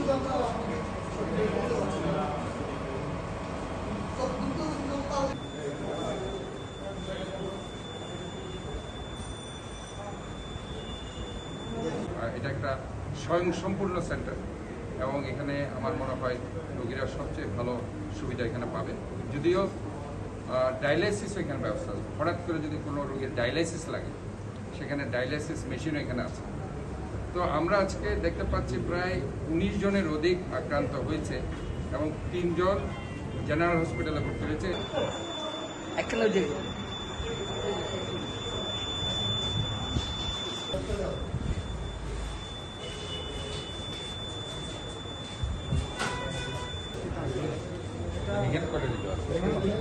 এটা একটা স্বয়ংসম্পূর্ণ সেন্টার এবং এখানে আমার মনে হয় রোগীরা সবচেয়ে ভালো সুবিধা এখানে পাবে। যদিও ডায়ালাইসিসও এখানে ব্যবস্থা আছে। হঠাৎ করে যদি কোনো রোগীর ডায়ালাইসিস লাগে সেখানে ডায়ালাইসিস মেশিনও এখানে আছে। তো আমরা আজকে দেখতে পাচ্ছি প্রায় 19 জনের অধিক আক্রান্ত হয়েছে এবং 3 জন জেনারেল হসপিটালে ভর্তি হয়েছে।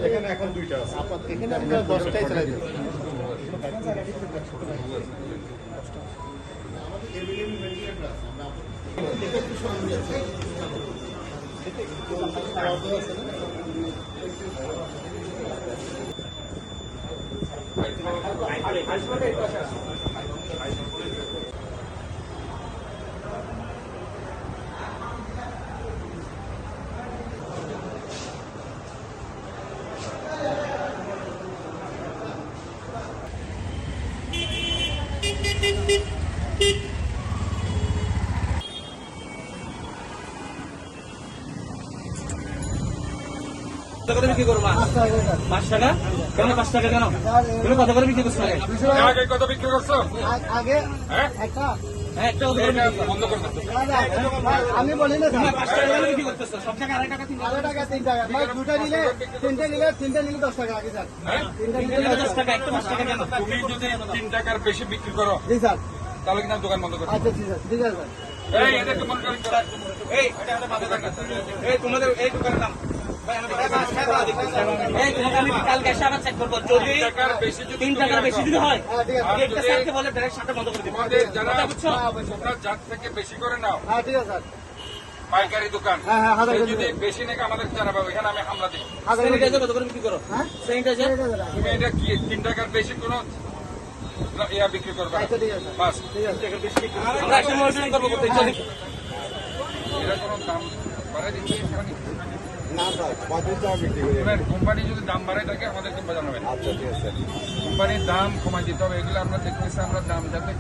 এখানে এখন 2টা আছে। এখানে আমরা 10টাই চালাই দিই। বিক্রি করো 5 টাকা কেন? 5 টাকা কেন? তুমি কত করে বিক্রি করছো? আগে কত বিক্রি করছো? আগে একটা আমি বলি না 5 টাকা বিক্রি করতেছো, সব টাকা 2 টাকা 3 টাকা দুটা নিলে তিনটা নিলে 10 টাকা আগে স্যার। 3টা নিলে 10 টাকা, একটা 5 টাকা কেন? তুমি যদি 3 টাকার বেশি বিক্রি করো জি স্যার, তাহলে কিন্তু দোকান বন্ধ করো। আচ্ছা ঠিক আছে স্যার। এই এদেরকে মনিটরিং করো। এই এটা বন্ধ কর। এই তোমাদের এই দোকানের দাম কালকে এসে আবার চেক করবো। যদি 3 টাকার বেশি যদি হয় একটা স্যারকে বলে ডাইরেক্ট শার্টটা বন্ধ করে দিবো। যার থেকে বেশি করে নাও, হ্যাঁ ঠিক আছে স্যার। পাইকারি দোকান হ্যাঁ যদি বেশি নাকি আমাদের জানাবো, এখানে আমি হামলা দিব। স্যানিটাইজার কত করে বিক্রি করো? স্যানিটাইজার তুমি এটা কি 3 টাকার বেশি কোনো ইয়া বিক্রি করবে? আচ্ছা ঠিক আছে বাস আমরা একটা মনিটরিং করবো করতে চলি। এটা কোনো দাম বাড়াই দিচ্ছে না স্যার, কত টাকা বিক্রি করি? কোম্পানি যদি দাম বাড়ায় থাকে আমাদের কিন্তু জানাবেন। আচ্ছা ঠিক আছে কোম্পানির দাম কমাই দিতে হবে। এগুলো আমরা দেখতেছি, আমরা দাম যাতে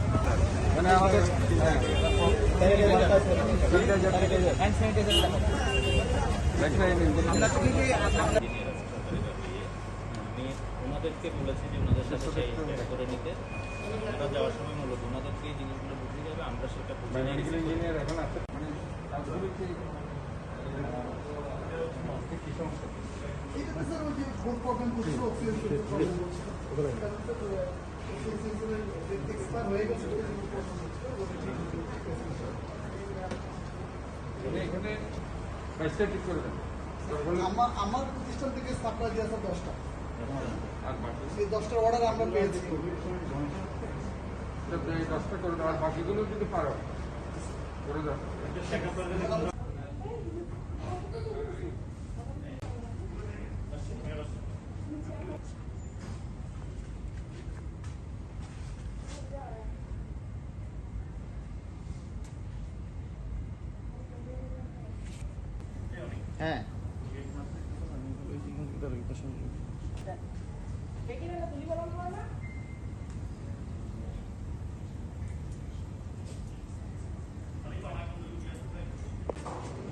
মানে আমাদের ওনাদেরকে বলেছি যে ওনাদের সাথে সেই করে নিতে, ওনারা যাওয়ার সময় মূলত ওনাদেরকে এই জিনিসগুলো বুঝে যাবে, আমরা সেটা বুঝে মেডিকেল ইঞ্জিনিয়ার এখন আছে মানে কাজগুলো কি কি সমস্যা? এখানে বাইশটা ঠিক করে দেন। আমার প্রতিষ্ঠান থেকে সাপ্লাই দিয়ে আছে 10টা, আর বাকি এই 10টার অর্ডার আমরা পেয়েছি। 10টা করে দাও, আর বাকিগুলো যদি পারো করে দাও। হ্যাঁ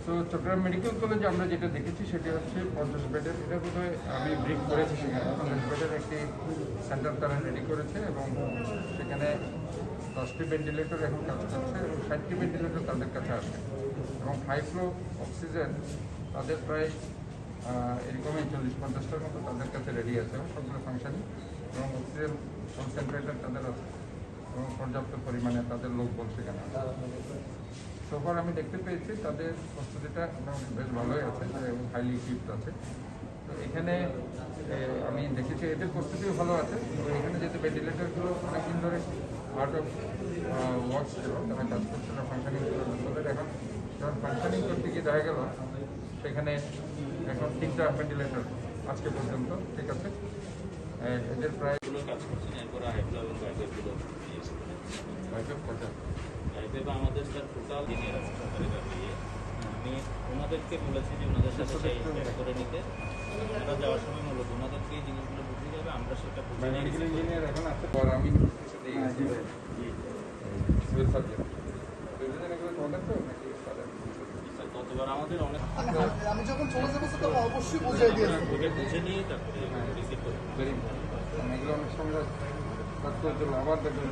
তো চট্টগ্রাম মেডিকেল কলেজে আমরা যেটা দেখেছি সেটা হচ্ছে 50 বেডের, এটা বোধহয় আমি ব্রিফ করেছি, সেখানে 50 বেডের একটি সেন্টার তারা রেডি করেছে এবং সেখানে 10টি ভেন্টিলেটর এখন কাজ করছে এবং 60টি ভেন্টিলেটর তাদের কাছে আছে এবং হাই ফ্লো অক্সিজেন তাদের প্রায় এরকমই 40-50টার মতো তাদের কাছে রেডি আছে এবং সবগুলো ফাংশনিং এবং অক্সিজেন কনসেন্ট্রেটর তাদের আছে এবং পর্যাপ্ত পরিমাণে তাদের লোকবল সেখানে আছে। সোফার আমি দেখতে পেয়েছি তাদের প্রস্তুতিটা বেশ ভালোই আছে এবং হাইলি ইকুইপড আছে। তো এখানে আমি দেখেছি এদের প্রস্তুতিও ভালো আছে। তো এখানে যেহেতু ভেন্টিলেটরগুলো অনেকদিন ধরে আউট অফ ওয়ার্কস ছিল, তারা কাজ করছিল, ফাংশনিং ছিল, তাদের এখন যখন ফাংশনিং করতে গিয়ে দেখা গেল সেখানে এখন 3টা ভেন্টিলেটর আজকে পর্যন্ত ঠিক আছে। এদের প্রায় কাজ করছেন, এরপরে হাইফ্লো এবং বাইপেপগুলো বাইপেপ কটা? বাইপেপ আমাদের স্যার টোটাল দিনের আছে সরকারি ব্যাপারে ওনাদেরকে বলেছি যে ওনাদের সাথে সেই দেখা করে নিতে। ওনারা যাওয়ার সময় মূলত ওনাদেরকে এই জিনিসগুলো বুঝে যাবে, আমরা সেটা বুঝে মেডিকেল নিয়েছি। ইঞ্জিনিয়ার এখন আছে পর আমি সাথে সিভিল সার্জন দুজনে এগুলো তোমাদের তো নাকি তাদের? স্যার, গতবার আমাদের অনেক আমি যখন চলে যাবো তো অবশ্যই বুঝাই দিয়েছি। ওকে বুঝে নিয়ে তারপরে রিসিভ করে ভেরি ইম্পর্টেন্ট এগুলো অনেক সময় আবার দেখবেন